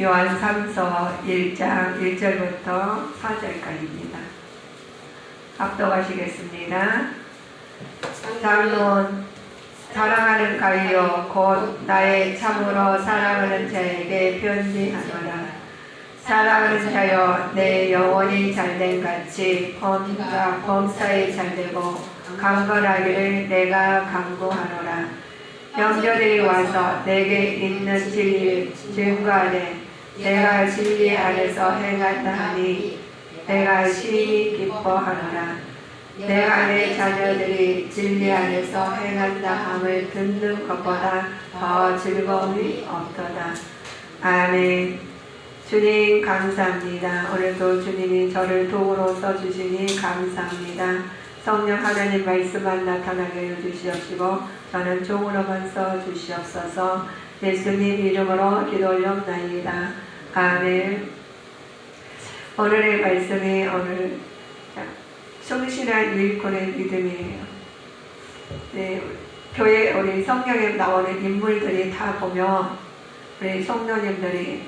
요한 3서 1장 1절부터 4절까지입니다. 합독하시겠습니다. 장론 사랑하는 가이오 곧 나의 참으로 사랑하는 자에게 편지하노라. 사랑하는 자여 내 영혼이 잘된 같이 범사에 잘되고 강건하기를 내가 간구하노라. 형제들이 와서 내게 있는 진리를 증거하되 내가 진리 안에서 행한다 하니 내가 심히 기뻐하노라. 내가 내 자녀들이 진리 안에서 행한다 함을 듣는 것보다 더 즐거움이 없도다. 아멘. 주님 감사합니다. 오늘도 주님이 저를 도구로 써주시니 감사합니다. 성령 하나님 말씀만 나타나게 해주시옵시고 저는 종으로만 써주시옵소서. 예수님 이름으로 기도 올려옵나이다. 아멘. 오늘의 말씀이 오늘 성실한 일꾼의 믿음이에요. 네, 교회 우리 성경에 나오는 인물들이 다 보면 우리 성도님들이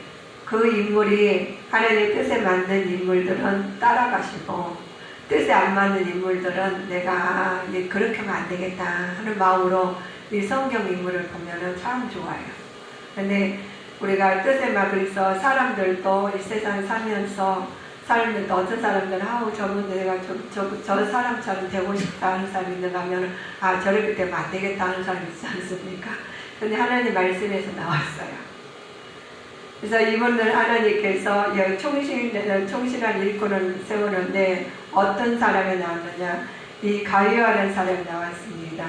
그 인물이 하나님의 뜻에 맞는 인물들은 따라가시고 뜻에 안 맞는 인물들은 내가 그렇게 하면 안 되겠다 하는 마음으로 이 성경 인물을 보면 참 좋아요. 근데 우리가 뜻에 맞으서 사람들도 이 세상 살면서 사람들도 어떤 사람들은 저분 내가 저 사람처럼 되고 싶다 하는 사람이 있는가 하면 저렇게 되면 안 되겠다 하는 사람이 있지 않습니까? 근데 하나님 말씀에서 나왔어요. 그래서 이분들 하나님께서 총신한 일꾼을 세우는데 어떤 사람이 나왔느냐? 이 가이오라는 사람이 나왔습니다.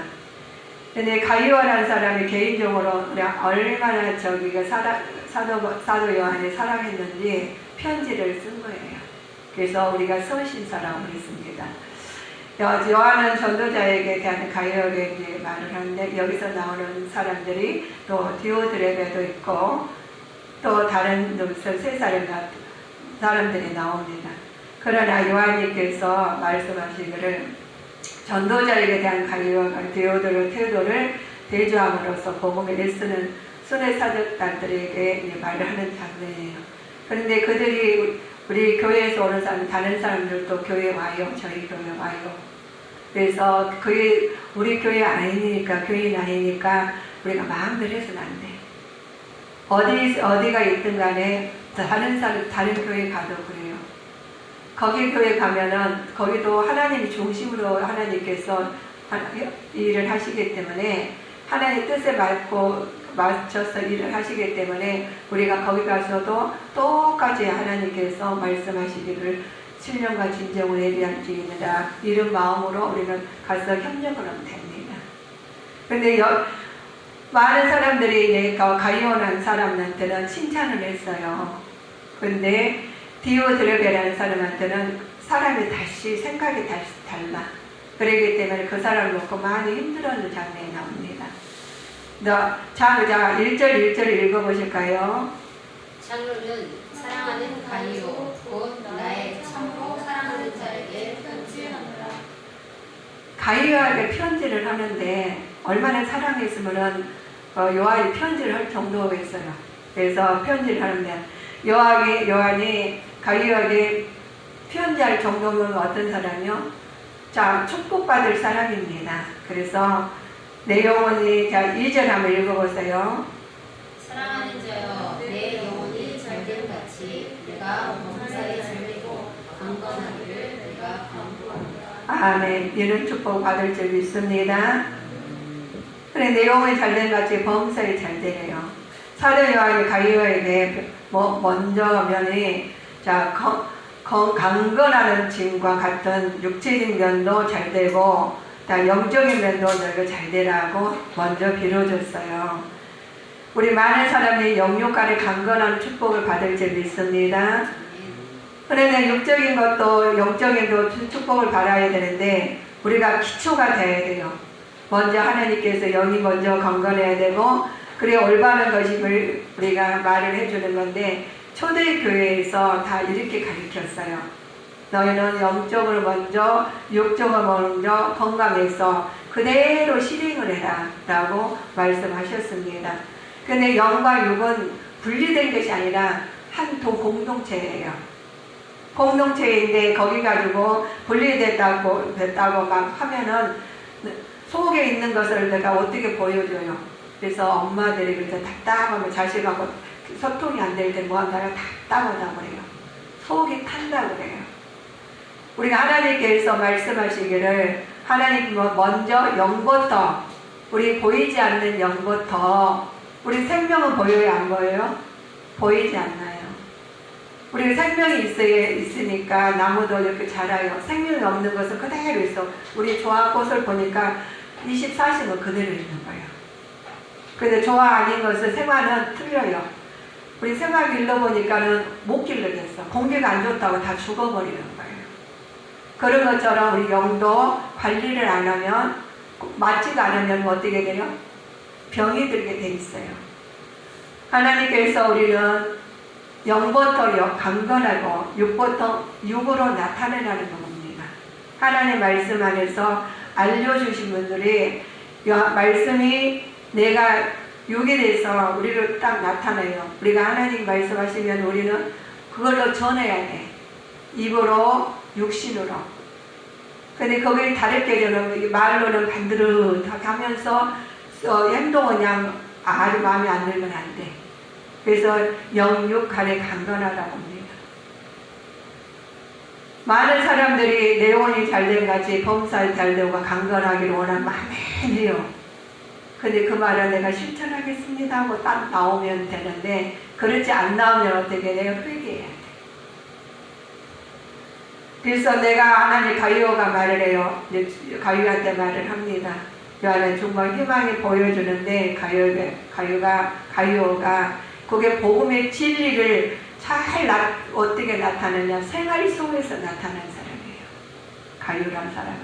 근데 가이오라는 사람이 개인적으로 얼마나 사도 요한이 사랑했는지 편지를 쓴 거예요. 그래서 우리가 서신서라고 그랬습니다. 요한은 전도자에게 대한 가이오에게 말을 하는데 여기서 나오는 사람들이 또 디오드레베도 있고 또 다른 세 사람들이 나옵니다. 그러나 요한님께서 말씀하시기를 전도자에게 대한 가이오가 디오드레베를 대조함으로써 복음을 애쓰는 순회 사역단들에게 말을 하는 장면이에요. 그런데 그들이 우리 교회에서 오는 사람, 다른 사람들도 교회에 와요. 저희 교회에 와요. 그래서 우리 교회 아니니까, 교인 아니니까 우리가 마음대로 해서는 안 돼. 어디가 있든 간에 다른 교회 가도 그래요. 거기 교회 가면은 거기도 하나님이 중심으로 하나님께서 일을 하시기 때문에 하나님 뜻에 맞춰서 일을 하시기 때문에 우리가 거기 가서도 똑같이 하나님께서 말씀하시기를 신령과 진정을 예비할지니라 이런 마음으로 우리는 가서 협력을 하면 됩니다. 그런데 많은 사람들이 가이오라는 사람한테는 칭찬을 했어요. 그런데 디오드레베라는 사람한테는 생각이 다시 달라. 그러기 때문에 그 사람을 놓고 많이 힘들어하는 장면이 나옵니다. 자, 1절 읽어보실까요? 장로는 사랑하는 가이오 곧 나의 참으로 사랑하는 자에게 편지하노라. 가이오에게 편지를 하는데 얼마나 사랑했으면 요한이 편지를 할 정도였어요. 그래서 편지를 하는데 요한이 가이오에게 편지할 정도면 어떤 사람이요? 자, 축복받을 사람입니다. 그래서 내용이 2절 한번 읽어보세요. 사랑하는 자여 내 영혼이 잘된 같이 내가 범사에 잘되고 강건하기를 내가 간구하노라. 아멘. 이런 축복 받을 줄 믿습니다. 그래, 내 영혼이 잘된 같이 범사에 잘되네요. 사도 요한이 가이오에게 먼저 면이 강건하는 짐과 같은 육체적 면도 잘되고 영적인 면도 너희가 잘되라고 먼저 빌어줬어요. 우리 많은 사람이 영육간에 강건한 축복을 받을 줄 믿습니다. 그런데 육적인 것도 영적인 것도 축복을 받아야 되는데 우리가 기초가 돼야 돼요. 먼저 하나님께서 영이 먼저 강건해야 되고 그래 올바른 것임을 우리가 말을 해주는 건데 초대교회에서 다 이렇게 가르쳤어요. 너희는 영적으로 먼저 육적으로 먼저 건강해서 그대로 실행을 해라 라고 말씀하셨습니다. 근데 영과 육은 분리된 것이 아니라 한 공동체예요. 공동체인데 거기 가지고 분리됐다고 막 하면은 속에 있는 것을 내가 어떻게 보여줘요. 그래서 엄마들이 그래서 답답하면 자식하고 소통이 안 될 때 뭐한다요? 답답하다고 그래요. 속이 탄다고 그래요. 우리가 하나님께서 말씀하시기를 하나님 먼저 영부터 우리 보이지 않는 영부터 우리 생명은 보여요? 안 보여요? 보이지 않나요? 우리 생명이 있으니까 나무도 이렇게 자라요. 생명이 없는 것은 그대로 있어. 우리 조화꽃을 보니까 24시간 그대로 있는 거예요. 근데 조화 아닌 것은 생화는 틀려요. 우리 생화 길러보니까는 못 길러겠어. 공기가 안 좋다고 다 죽어버리는 거예요. 그런 것처럼 우리 영도 관리를 안 하면, 맞지도 않으면 어떻게 돼요? 병이 들게 돼 있어요. 하나님께서 우리는 영부터 강건하고 육부터 육으로 나타내라는 겁니다. 하나님 말씀 안에서 알려주신 분들이 말씀이 내가 육이 돼서 우리를 딱 나타내요. 우리가 하나님 말씀하시면 우리는 그걸로 전해야 돼. 입으로 육신으로. 근데 거기에 다르게 저는 말로는 반듯하게 하면서 행동은 그냥 아주 마음에 안 들면 안 돼. 그래서 영육 간에 강건하다고 합니다. 많은 사람들이 내 영혼이 잘된 같이 범사에 잘되고 강건하기를 원하는 마음에 해요. 근데 그 말은 내가 실천하겠습니다 하고 딱 나오면 되는데 그렇지 안 나오면 어떻게 내가 회개해야 돼. 그래서 내가 하나님 가이오가 말을 해요. 가이오한테 말을 합니다. 요한은 정말 희망이 보여주는데 가이오가 그게 복음의 진리를 잘 어떻게 나타내냐 생활 속에서 나타난 사람이에요. 가이오란 사람은.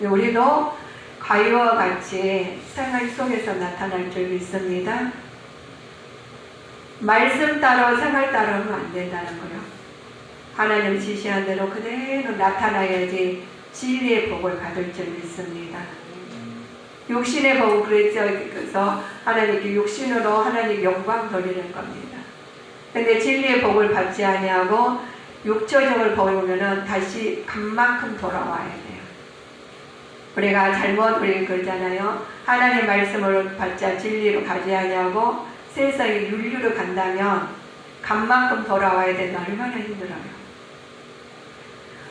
우리도 가이오와 같이 생활 속에서 나타날 줄 믿습니다. 말씀 따로 생활 따로 하면 안 된다는 거예요. 하나님 지시한 대로 그대로 나타나야지 진리의 복을 받을 줄 믿습니다. 육신의 복은 그래서 하나님께 육신으로 하나님 영광 돌리는 겁니다. 근데 진리의 복을 받지 아니하고 육체적을 보이면은 다시 간만큼 돌아와야 돼요. 우리가 잘못 우리 그러잖아요. 하나님 말씀을 받자 진리로 가지 아니하고 세상의 윤리로 간다면 간만큼 돌아와야 된다. 얼마나 힘들어요.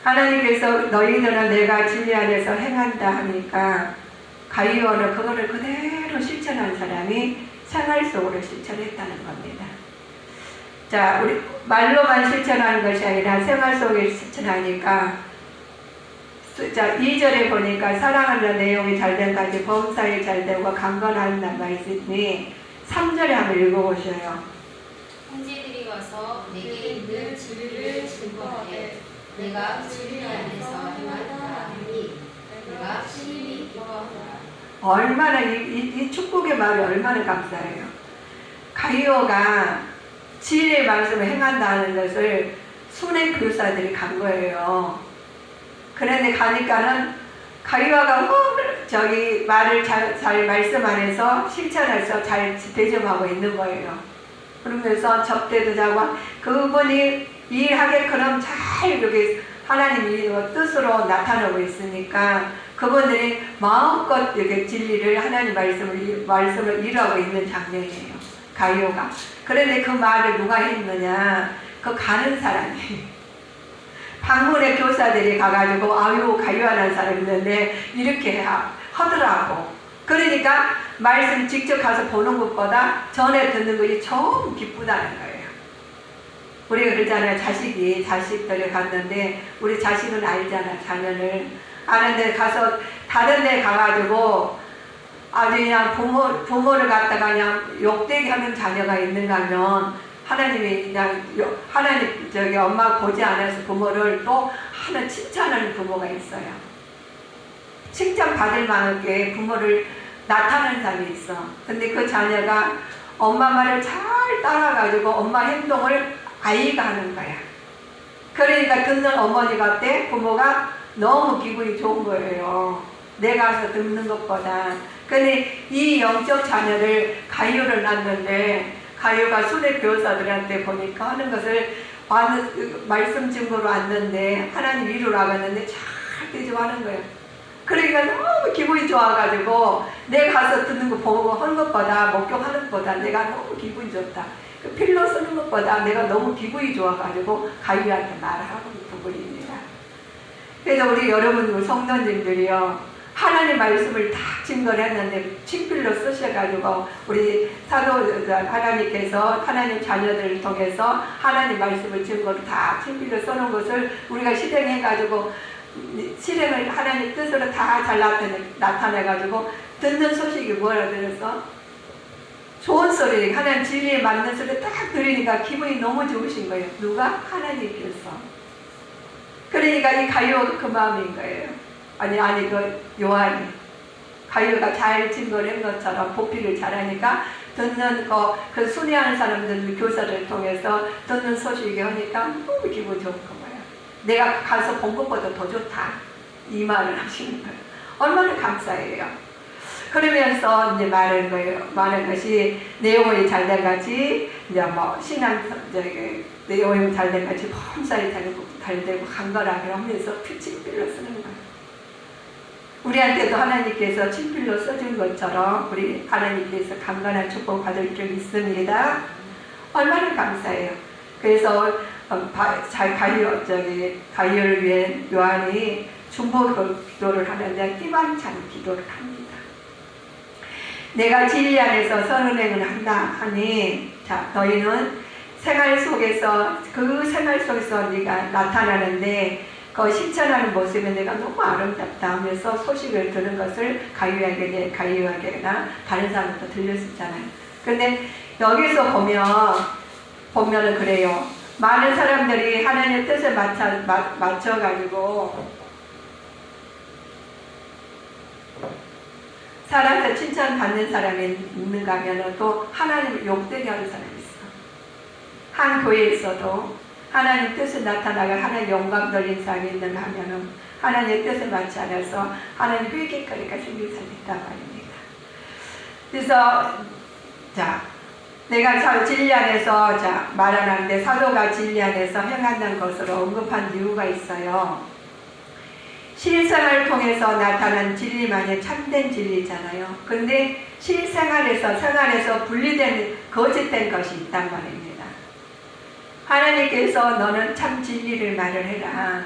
하나님께서 너희들은 내가 진리 안에서 행한다 하니까 가이오는 그거를 그대로 실천한 사람이 생활 속으로 실천했다는 겁니다. 자, 우리 말로만 실천하는 것이 아니라 생활 속에 실천하니까 자, 2절에 보니까 사랑하는 내용이 잘된 가지 범사에 잘되고 강건한다는 말씀이 3절에 한번 읽어보셔요. 형제들이 와서 내게 있는 진리를 증거하되 내가 진리 안에서 행한다 하니 내가 심히 기뻐하노라. 얼마나 이 축복의 말이 얼마나 감사해요. 가이오가 진리의 말씀을 행한다는 것을 순회 교사들이 간 거예요. 그런데 가니까는 가이오가 저기 말을 잘 말씀 안에서 실천해서 잘 대접하고 있는 거예요. 그러면서 접대도 자고 그분이 일하게끔 잘 여기 하나님 뜻으로 나타나고 있으니까 그분들이 마음껏 이렇게 진리를 하나님 말씀을 일하고 있는 장면이에요. 가이오가. 그런데 그 말을 누가 했느냐? 그 가는 사람이. 방문의 교사들이 가가지고 아유 가이오라는 사람이 있는데 이렇게 하더라고. 그러니까 말씀 직접 가서 보는 것보다 전에 듣는 것이 좀 기쁘다는 거예요. 우리가 그러잖아요. 자식들이 갔는데 우리 자식은 알잖아. 자녀를 아는데 가서 다른 데 가가지고 아주 그냥 부모를 갖다가 그냥 욕되게 하는 자녀가 있는가 하면 하나님이 그냥 하나님 저기 엄마 보지 않아서 부모를 또 하나 칭찬하는 부모가 있어요. 칭찬 받을 만하게 부모를 나타내는 사람이 있어. 근데 그 자녀가 엄마 말을 잘 따라가지고 엄마 행동을 아이가 하는 거야. 그러니까 듣는 어머니가 때 부모가 너무 기분이 좋은 거예요. 내가 가서 듣는 것보다. 근데 이 영적 자녀를 가이오를 낳는데 가요가 순회 교사들한테 보니까 하는 것을 말씀 증거로 왔는데 하나님 위로로 와갔는데 잘 대접하는 거예요. 그러니까 너무 기분이 좋아가지고 내가 가서 듣는 거 보고 하는 것보다 목격하는 것보다 내가 너무 기분이 좋다. 그 필로 쓰는 것보다 내가 너무 기분이 좋아가지고 가요한테 말하고 부분입니다. 그래서 우리 여러분 성도님들이요, 하나님 말씀을 다 증거를 했는데 친필로 쓰셔가지고 우리 사도 하나님께서 하나님 자녀들을 통해서 하나님 말씀을 증거로 다 친필로 써놓은 것을 우리가 실행해가지고 실행을 하나님 뜻으로 다 잘 나타내가지고 듣는 소식이 뭐라 들었어? 좋은 소리, 하나님 진리에 맞는 소리 딱 들으니까 기분이 너무 좋으신 거예요. 누가? 하나님께서. 그러니까 이 가요가 그 마음인 거예요. 아니 그 요한이 가요가 잘 증거를 한 것처럼 보필을 잘하니까 듣는 그 순회하는 사람들 교사를 통해서 듣는 소식이 오니까 너무 기분 좋은 거예요. 내가 가서 본 것보다 더 좋다 이 말을 하시는 거예요. 얼마나 감사해요. 그러면서 이제 말하는 것이 내용이 잘된 같이 이제 뭐 신앙 내용이 잘된 같이 범사에 잘되고 간결하게 하면서 친필로 쓰는 거예요. 우리한테도 하나님께서 친필로 써준 것처럼 우리 하나님께서 강건한 축복 받을 줄 믿습니다. 얼마나 감사해요. 그래서 가요를 위해 요한이 중보 기도를 하는데 희망찬 기도를 합니다. 내가 진리 안에서 선운행을 한다 하니 자 너희는 생활 속에서 네가 나타나는데 그 실천하는 모습에 내가 너무 아름답다 하면서 소식을 듣는 것을 가요에게나 다른 사람한테 들렸었잖아요. 그런데 여기서 보면은 그래요. 많은 사람들이 하나님의 뜻에 맞춰가지고 살아서 칭찬받는 사람이 있는가 하면 또 하나님을 욕되게 하는 사람이 있어. 한 교회에서도 하나님 뜻에 나타나가 하나님 영광 돌린 사람이 있는가 하면은 하나님의 뜻에 맞지 않아서 하나님 회개거리가 생긴 사람이 있단 말입니다. 그래서 내가 진리 안에서 말하는데 사도가 진리 안에서 행한다는 것으로 언급한 이유가 있어요. 실생활을 통해서 나타난 진리만이 참된 진리잖아요. 근데 생활에서 분리된 거짓된 것이 있단 말입니다. 하나님께서 너는 참 진리를 말을 해라.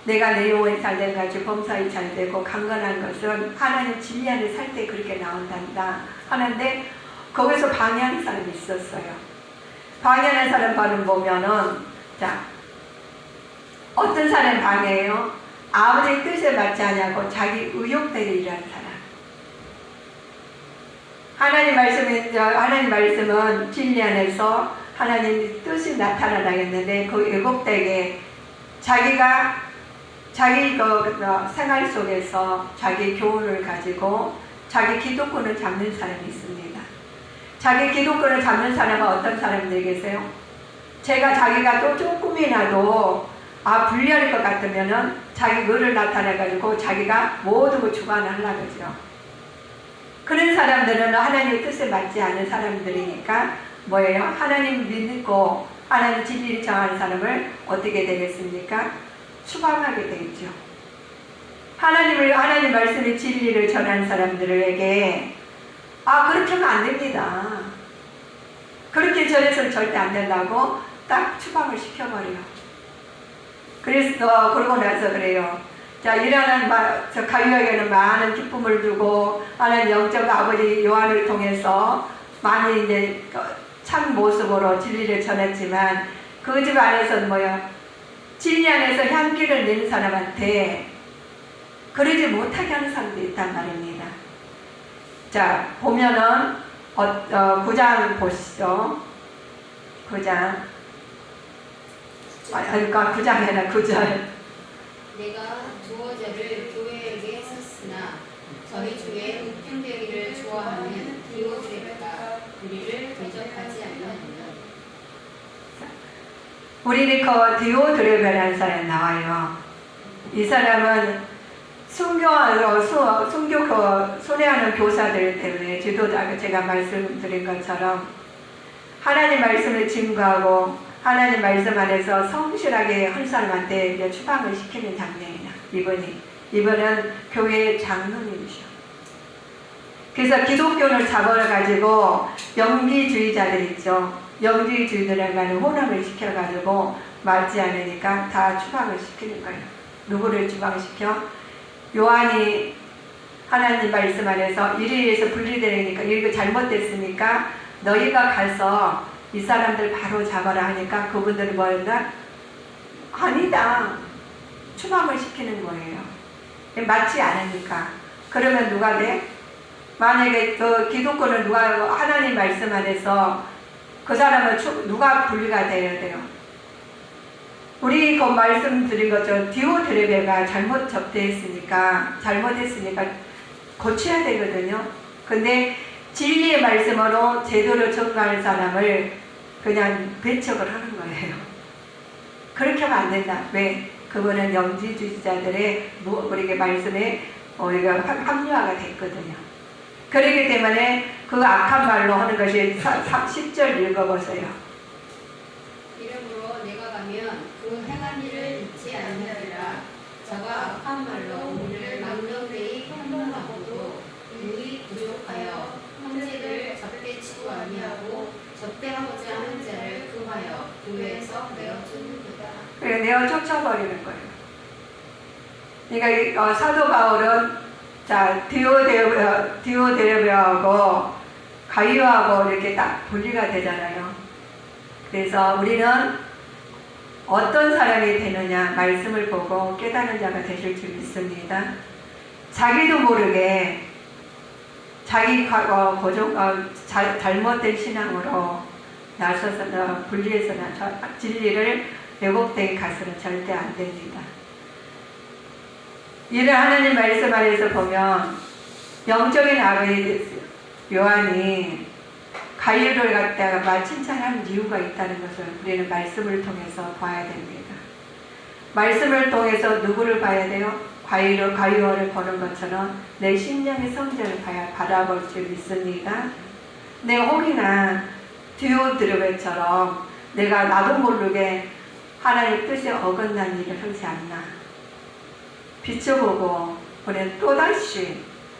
내가 내용이 잘된 같이 범사에 잘되고 강건한 것은 하나님 진리 안에 살 때 그렇게 나온단다 하는데 거기서 방해하는 사람이 있었어요. 방해하는 사람 보면은 어떤 사람 방해해요? 아버지의 뜻에 맞지 않냐고 자기 의욕대로 일하는 사람. 하나님 말씀은 진리 안에서 하나님 뜻이 나타나겠는데 그 왜곡되게 자기가 자기 생활 속에서 자기 교훈을 가지고 자기 기독권을 잡는 사람이 있습니다. 자기 기독권을 잡는 사람은 어떤 사람들이 계세요? 자기가 또 조금이라도 불리할 것 같으면은 자기 의를 나타내가지고 자기가 모든 걸 주관하려고 그러죠. 그런 사람들은 하나님의 뜻에 맞지 않은 사람들이니까 뭐예요? 하나님 믿고 하나님 진리를 정하는 사람을 어떻게 되겠습니까? 추방하게 되죠. 하나님 말씀의 진리를 전하는 사람들에게 그렇게 하면 안 됩니다. 그렇게 전해서는 절대 안 된다고 딱 추방을 시켜버려요. 그래서 그러고 나서 그래요. 이러한 가요에게는 많은 기쁨을 주고 하나님 영적 아버지 요한을 통해서 많이 이제 참 모습으로 진리를 전했지만 그 집 안에서는 진리 안에서 향기를 내는 사람한테 그러지 못하게 하는 사람도 있단 말입니다. 보면은 9장 보시죠. 9장. 9장이 아니라 9절. 내가 두어 절을 교회에게 썼으나 저희 중에 우편되기를 좋아하는 디오드레가 우리를 대적하지 않느니라. 우리는 그 디오드레가라는 사람이 나와요. 이 사람은 순교 순회하는 교사들 때문에 지도자가 제가 말씀드린 것처럼 하나님 말씀을 증거하고 하나님 말씀 안에서 성실하게 한 사람한테 이제 추방을 시키는 장면이야. 이분은 교회의 장로님이셔. 그래서 기독교를 잡아가지고 영지주의자들 있죠. 영지주의자들과는 혼합을 시켜가지고 맞지 않으니까 다 추방을 시키는 거예요. 누구를 추방시켜? 요한이 하나님 말씀 안에서 이리에서 분리되니까 이거 잘못됐으니까 너희가 가서 이 사람들 바로 잡아라 하니까 그분들은 뭐였나? 아니다. 추방을 시키는 거예요. 맞지 않으니까. 그러면 누가 돼? 만약에 그 기독교는 누가 하나님 말씀 안에서 그 사람은 누가 분리가 돼야 돼요? 우리 그 말씀드린 것처럼 디오드레베가 잘못했으니까 고쳐야 되거든요. 근데 진리의 말씀으로 제도를 전가하는 사람을 그냥 배척을 하는 거예요. 그렇게 하면 안 된다. 왜? 그분은 영지주의자들의 우리에게 말씀에 우리가 합리화가 됐거든요. 그렇기 때문에 그 악한 말로 하는 것이 10절 읽어보세요. 이러므로 내가 가면 그 행한 일을 잊지 아니하리라. 저가 악한 말로 우리를 망령되이 형통하고도 능히 부족하여 형제를 접대치고 아니하고 접대하고자 하는 자를 금하여 교회에서 내어쫓는도다. 그러니까 내어 쫓아버리는 거예요. 그러니까 사도 바울은 자 디오데레베하고 가이오하고 이렇게 딱 분리가 되잖아요. 그래서 우리는 어떤 사람이 되느냐 말씀을 보고 깨닫는 자가 되실 줄 믿습니다. 자기도 모르게 자기 잘못된 신앙으로 나서서 분리해서는 진리를 왜곡되게 가서는 절대 안 됩니다. 이를 하나님 말씀 안에서 보면 영적인 아버지 요한이 가이오를 갖다가 칭찬하는 이유가 있다는 것을 우리는 말씀을 통해서 봐야 됩니다. 말씀을 통해서 누구를 봐야 돼요? 가이오를 보는 것처럼 내 심령의 성전을 바라볼 줄 믿습니다. 내 혹이나 디오드레베처럼 내가 나도 모르게 하나님의 뜻에 어긋난 일을 하지 않나 비춰보고 우리는 또다시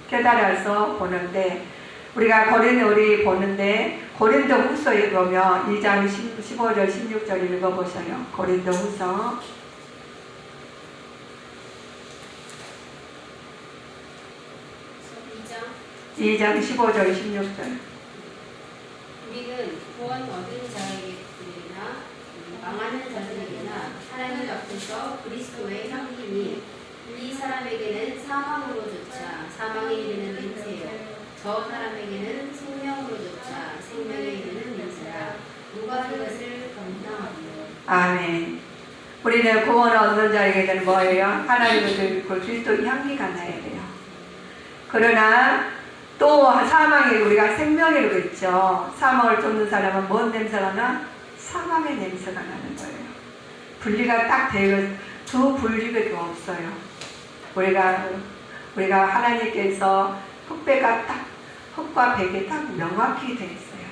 깨달아서 보는데 우리가 우리 보는데 고린도 후서에 보면 2장 15절 16절 읽어보셔요. 고린도 후서 2장 15절 16절. 우리는 구원 얻은 자에게나 망하는 자들에게나 하나님 앞에서 그리스도의 향기니 이 사람에게는 사망으로조차 사망에 이르는 냄새요 저 사람에게는 생명으로조차 생명에 이르는 냄새라. 누가 이것을 감당하리요? 아멘. 우리는 구원 얻는 자에게는 뭐예요? 하나님의 그 그리스도의 향기가 나야 돼요. 그러나 또 사망에 우리가 생명이라고 있죠. 사망을 쫓는 사람은 뭔 냄새가 나? 사망의 냄새가 나는 거예요. 분리가 딱 되어 두 분리밖에 없어요. 우리가 하나님께서 흑과 백이 딱 명확히 되어 있어요.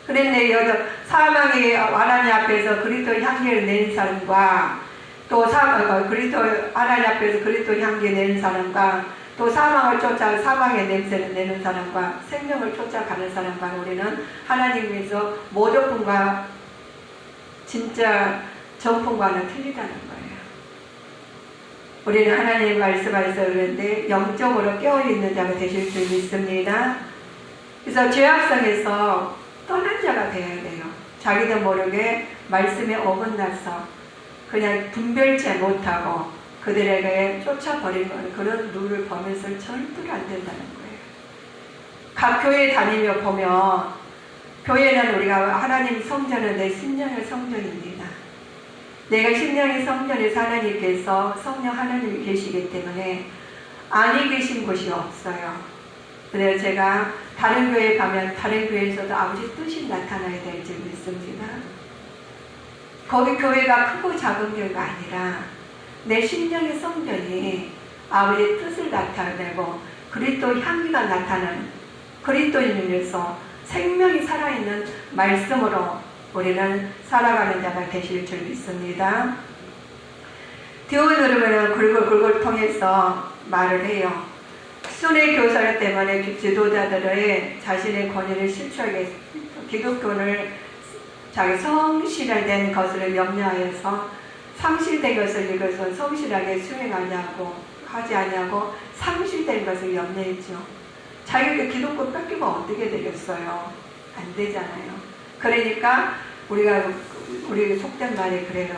그런데 여기 사망이 하나님 앞에서 그리스도 향기를 내는 사람과 또 하나님 앞에서 그리스도 향기 내는 사람과 또 사망을 쫓아 사망의 냄새를 내는 사람과 생명을 쫓아가는 사람과 우리는 하나님께서 모조품과 진짜 정품과는 틀리다는 거예요. 우리는 하나님 말씀 안에서 그런데 영적으로 깨어있는 자가 되실 줄 믿습니다. 그래서 죄악성에서 떠난 자가 되어야 돼요. 자기도 모르게 말씀에 어긋나서 그냥 분별치 못하고 그들에게 쫓아버리는 그런 룰을 범해서는 절대로 안 된다는 거예요. 각 교회 다니며 보면 교회는 우리가 하나님 성전은 내 심령의 성전입니다. 내가 심령의 성전에서 하나님께서 성령 하나님이 계시기 때문에 아니 계신 곳이 없어요. 그래서 제가 다른 교회에 가면 다른 교회에서도 아버지 뜻이 나타나야 될 줄 믿습니다. 거기 교회가 크고 작은 교회가 아니라 내 심령의 성전이 아버지의 뜻을 나타내고 그리스도 향기가 나타나는 그리스도인에서 생명이 살아있는 말씀으로 우리는 살아가는 자가 되실 줄 믿습니다. 디오드르베는 글을 통해서 말을 해요. 순회 교설 때문에 지도자들의 자신의 권위를 실추하게 해서 기독교를 자기 성실된 것을 염려하여서 상실된 것을 이것을 성실하게 하지 아니하고 상실된 것을 염려했죠. 자기가 기독교 뺏기면 어떻게 되겠어요? 안 되잖아요. 그러니까 우리 속된 말이 그래요.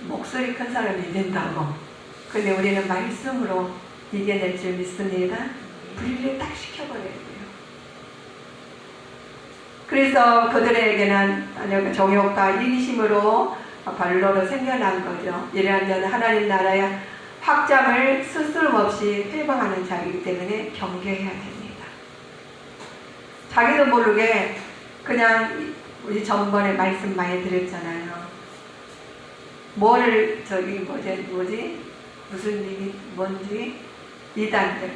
목소리 큰 사람이 이긴다고. 근데 우리는 말씀으로 이겨낼 줄 믿습니다. 분리를 딱 시켜버려야 돼요. 그래서 그들에게는 정욕과 이기심으로 발로로 생겨난 거죠. 이러한 자는 하나님 나라의 확장을 스스럼 없이 회방하는 자이기 때문에 경계해야 됩니다. 자기도 모르게 그냥 우리 전번에 말씀 많이 드렸잖아요. 무슨 일이 뭔지 이단들,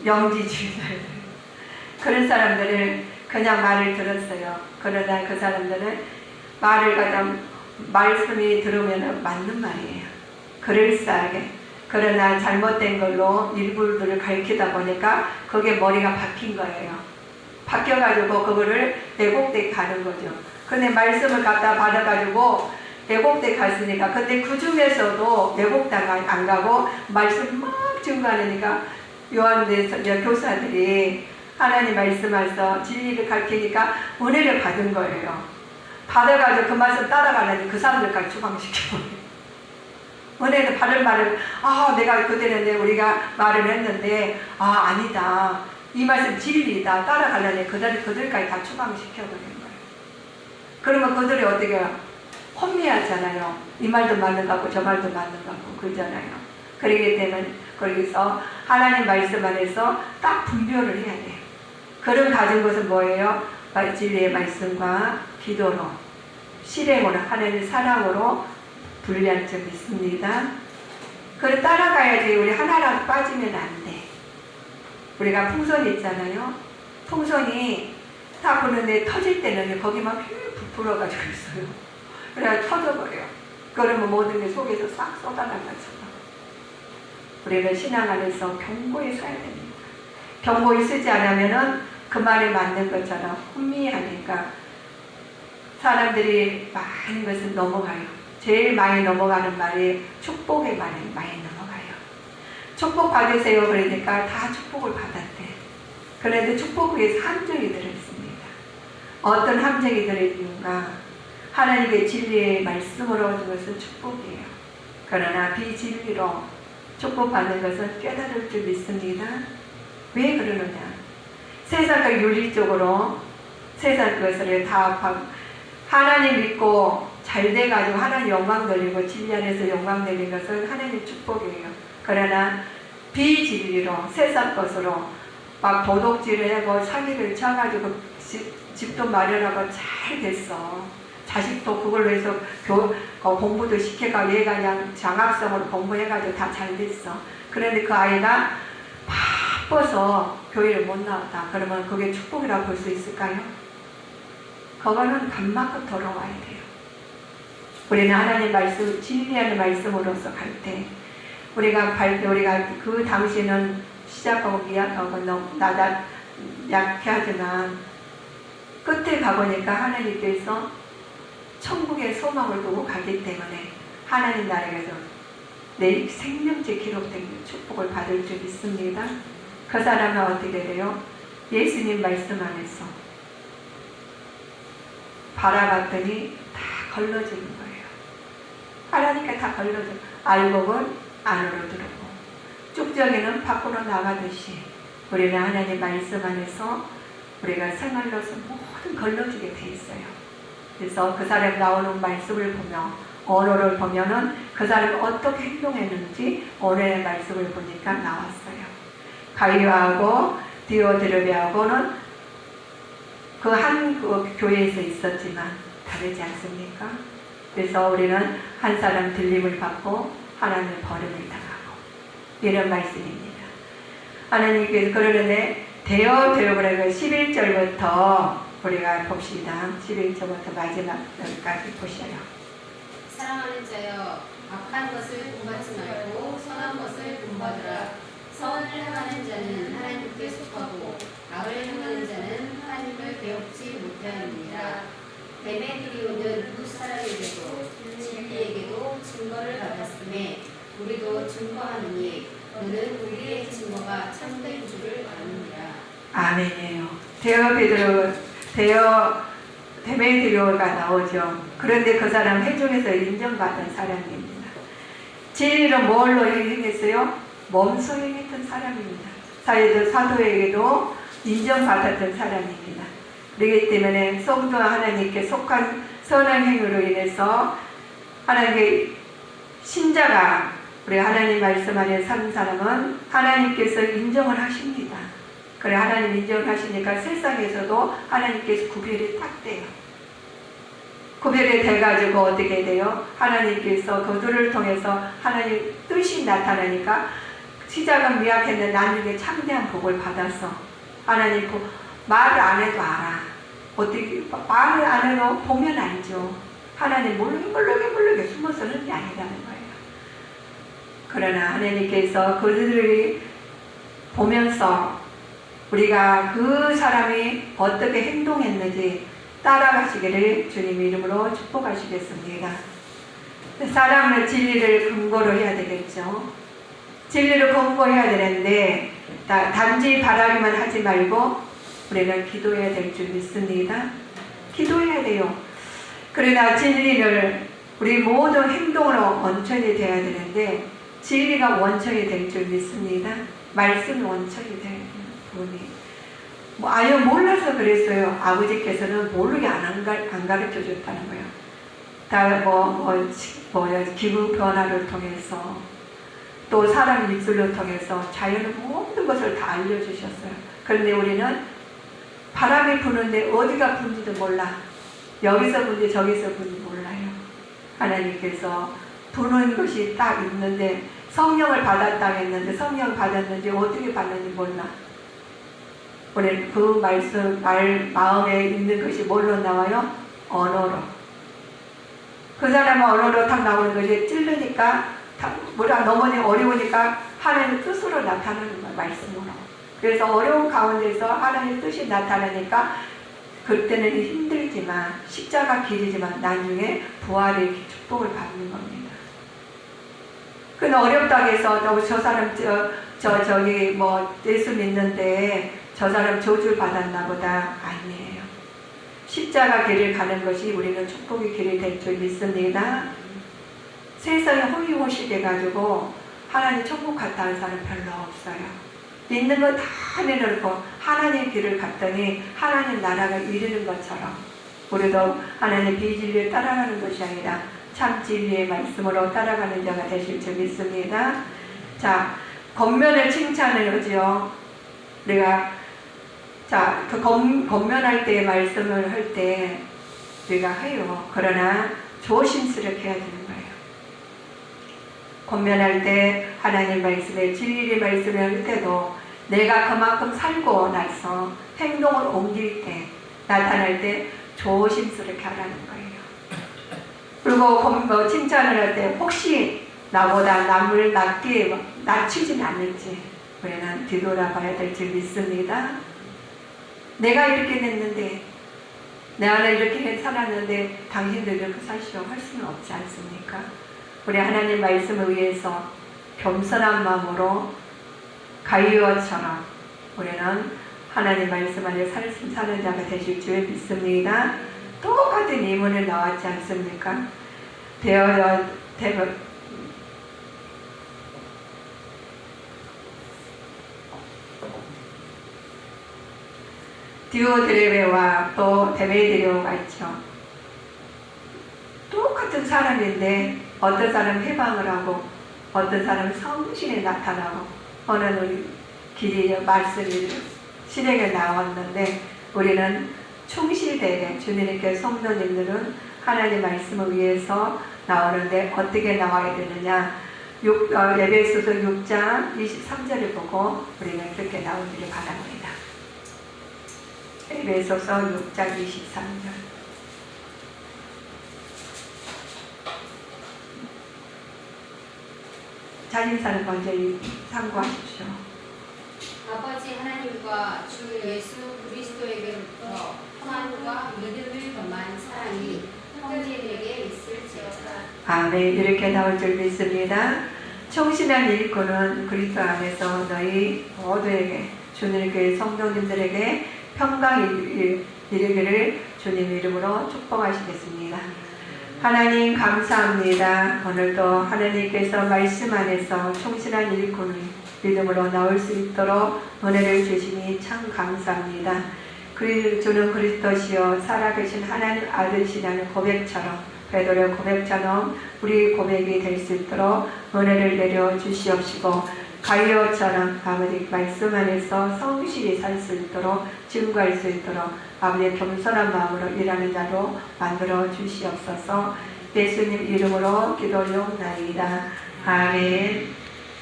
영지주의자들 그런 사람들을 그냥 말을 들었어요. 그러나 그 사람들은 말을 갖다 말씀이 들으면 맞는 말이에요. 그럴싸하게. 그러나 잘못된 걸로 일부들을 가르치다 보니까 그게 머리가 박힌 거예요. 바뀌어가지고 그거를 애곡대 가는 거죠. 근데 말씀을 갖다 받아가지고 애곡대 갔으니까 근데 그 중에서도 애곡당 안 가고 말씀 막 증거하니까 요한대 교사들이 하나님 말씀하셔서 진리를 가르치니까 은혜를 받은 거예요. 받아가지고 그 말씀 따라가려니 그 사람들까지 추방시켜버려요. 은혜는 받을 말을 내가 그때는 우리가 말을 했는데 아니다. 이 말씀 진리다. 따라가려니 그들까지 다 추방시켜버린 거예요. 그러면 그들이 어떻게 혼미하잖아요. 이 말도 맞는 것 같고 저 말도 맞는 것 같고 그러잖아요. 그러기 때문에 거기서 하나님 말씀 안에서 딱 분별을 해야 돼요. 그런 가진 것은 뭐예요? 진리의 말씀과 기도로 실행으로 하나님의 사랑으로 분리할 줄 믿습니다. 그걸 따라가야지. 우리 하나라도 빠지면 안 돼. 우리가 풍선이 있잖아요. 풍선이 다 부는데 터질 때는 거기만 휙 부풀어가지고 있어요. 그래야 터져버려요. 그러면 모든 게 속에서 싹 쏟아나가죠. 우리는 신앙 안에서 경고히 서야 됩니다. 경고히 쓰지 않으면은 그 말에 맞는 것처럼 혼미하니까 사람들이 많은 것을 넘어가요. 제일 많이 넘어가는 말이 축복의 말이 많이 넘어가요. 축복 받으세요. 그러니까 다 축복을 받았대. 그런데 축복 위에서 함정이 들어있습니다. 어떤 함정이 들어있는가? 하나님의 진리의 말씀으로 얻은 것은 축복이에요. 그러나 비진리로 축복받는 것은 깨달을 줄 믿습니다. 왜 그러느냐? 세상과 윤리적으로 세상 것을 다 하나님 믿고 잘 돼가지고 하나님 영광 돌리고 진리 안에서 영광 돌린 것은 하나님 축복이에요. 그러나 비진리로 세상 것으로 막 도둑질을 하고 사기를 쳐가지고 집도 마련하고 잘 됐어. 자식도 그걸로 해서 공부도 시켜가 얘가 그냥 장학성으로 공부해가지고 다 잘 됐어. 그런데 그 아이가 바빠서 교회를 못 나왔다. 그러면 그게 축복이라고 볼 수 있을까요? 그거는 간 맞고 돌아와야 돼요. 우리는 하나님 말씀, 진리하는 말씀으로서 갈 때 우리가 그 당시는 시작하고 미약하고 약하지만 끝에 가보니까 하나님께서 천국의 소망을 두고 가기 때문에 하나님 나라에서 내 생명체 기록된 축복을 받을 줄 믿습니다. 그 사람은 어떻게 돼요? 예수님 말씀 안에서 바라봤더니 다 걸러지는 거예요. 하나님께 다 걸러져. 알곡은 안으로 들어오고 쭉정이는 밖으로 나가듯이 우리는 하나님 말씀 안에서 우리가 생활로서 모든 걸러지게 돼 있어요. 그래서 그 사람 나오는 말씀을 보며 언어를 보면은 그 사람이 어떻게 행동했는지 오늘의 말씀을 보니까 나왔어요. 가이아하고 디오드르베하고는 그 한 교회에서 있었지만 다르지 않습니까? 그래서 우리는 한 사람 들림을 받고 하나님의 버림을 당하고 이런 말씀입니다. 하나님께서 그러는데 되어버리고 11절부터 우리가 봅시다. 11절부터 마지막까지 보셔요. 사랑하는 자여, 악한 것을 본받지 말고 선한 것을 본받으라. 선을 행하는 자는 하나님께 속하고 악을 행하는 자는 하나님을 배웁지 못하느니라. 데메드리오는 두 사람에게도 진리에게도 증거를 받았음에 우리도 증거하느니 너는 우리의 증거가 참된 줄을 아느니라. 아멘이에요. 데메드리오가 나오죠. 그런데 그 사람 회중에서 인정받은 사람입니다. 진리는 뭘로 행했어요? 몸소 행했던 사람입니다. 사도에게도 인정받았던 사람입니다. 그렇기 때문에 성도 하나님께 속한 선한 행위로 인해서 하나님의 신자가 우리 하나님 말씀 안에 사는 사람은 하나님께서 인정을 하십니다. 그래 하나님 인정을 하시니까 세상에서도 하나님께서 구별이 딱 돼요. 구별이 돼가지고 어떻게 돼요? 하나님께서 그들을 통해서 하나님 뜻이 나타나니까 시작은 미약했는데 나중에 참대한 복을 받아서 하나님 말을 안 해도 알아. 어떻게 말을 안 해도 보면 알죠. 하나님 모르게 숨어서는 게 아니라는 거예요. 그러나 하나님께서 그들이 보면서 우리가 그 사람이 어떻게 행동했는지 따라가시기를 주님 이름으로 축복하시겠습니다. 사람은 진리를 근거로 해야 되겠죠. 진리를 근거해야 되는데 단지 바라기만 하지 말고 우리는 기도해야 될 줄 믿습니다. 기도해야 돼요. 그러나 진리를 우리 모든 행동으로 원천이 돼야 되는데 진리가 원천이 될 줄 믿습니다. 말씀이 원천이 될 부분이 아유 몰라서 그랬어요. 아버지께서는 모르게 안 가르쳐 줬다는 거예요. 다 기후 변화를 통해서 또 사람 입술을 통해서 자연의 모든 것을 다 알려주셨어요. 그런데 우리는 바람이 부는데 어디가 분지도 몰라. 여기서 분지 저기서 분지 몰라요. 하나님께서 부는 것이 딱 있는데 성령을 받았다 했는데 성령 받았는지 어떻게 받는지 몰라. 우리 그 말씀 마음에 있는 것이 뭘로 나와요? 언어로. 그 사람은 언어로 딱 나오는 것이 찔르니까 너무 어려우니까 하나님의 뜻으로 나타나는 거예요. 말씀으로. 그래서 어려운 가운데서 하나님의 뜻이 나타나니까 그때는 힘들지만 십자가 길이지만 나중에 부활의 축복을 받는 겁니다. 근데 어렵다고 해서 저 사람 저기 예수 믿는데 저 사람 저주를 받았나 보다. 아니에요. 십자가 길을 가는 것이 우리는 축복의 길이 될 줄 믿습니다. 세상에 호의호식해 가지고 하나님 천국 갔다 온 사람 별로 없어요. 있는 거 다 내놓고 하나님 길을 갔더니 하나님 나라가 이르는 것처럼 우리도 하나님 비진리에 따라가는 것이 아니라 참 진리의 말씀으로 따라가는 자가 되실 줄 믿습니다. 자, 겉면을 칭찬을 하죠. 우리가 그 겉면할 때 말씀을 할 때 우리가 해요. 그러나 조심스럽게 해야 되는 거예요. 권면할 때 하나님 말씀에 진리의 말씀을 할 때도 내가 그만큼 살고 나서 행동을 옮길 때 나타날 때 조심스럽게 하라는 거예요. 그리고 칭찬을 할 때 혹시 나보다 남을 낮추진 않을지 우리는 뒤돌아봐야 될 줄 믿습니다. 내가 이렇게 됐는데 나는 이렇게 살았는데 당신들 이렇게 사시라고 할 수는 없지 않습니까? 우리 하나님 말씀을 위해서 겸손한 마음으로 가이와처럼 우리는 하나님 말씀 안에 사는 자가 되실 줄 믿습니다. 똑같은 예문이 나왔지 않습니까? 디오드레베와 또 데메드리오가 있죠. 똑같은 사람인데 어떤 사람은 해방을 하고 어떤 사람은 성신에 나타나고 어느 우리 길이 말씀이 실행에 나왔는데 우리는 충실되게 주님께 성도님들은 하나님 말씀을 위해서 나오는데 어떻게 나와야 되느냐 에베소서 6장 23절을 보고 우리는 그렇게 나오기를 바랍니다. 에베소서 6장 23절. 자진사는 먼저 참고하십시오. 아버지 하나님과 주 예수 그리스도에게로부터 평안과 믿음을 범한 사랑이 형제들에게 있을지어다. 아멘. 이렇게 나올 줄 믿습니다. 청신한 일꾼은 그리스도 안에서 너희 모두에게 주님께 성도님들에게 평강이 이르기를 주님 이름으로 축복하시겠습니다. 하나님 감사합니다. 오늘도 하나님께서 말씀 안에서 청신한 일꾼이 믿음으로 나올 수 있도록 은혜를 주시니 참 감사합니다. 주는 그리스도시요 살아계신 하나님 아들이시라는 고백처럼 베드로의 고백처럼 우리 고백이 될 수 있도록 은혜를 내려 주시옵시고 가이오처럼 아버지 말씀 안에서 성실히 살 수 있도록 증거할 수 있도록 아버지의 겸손한 마음으로 일하는 자로 만들어 주시옵소서. 예수님 이름으로 기도하옵나이다. 아멘.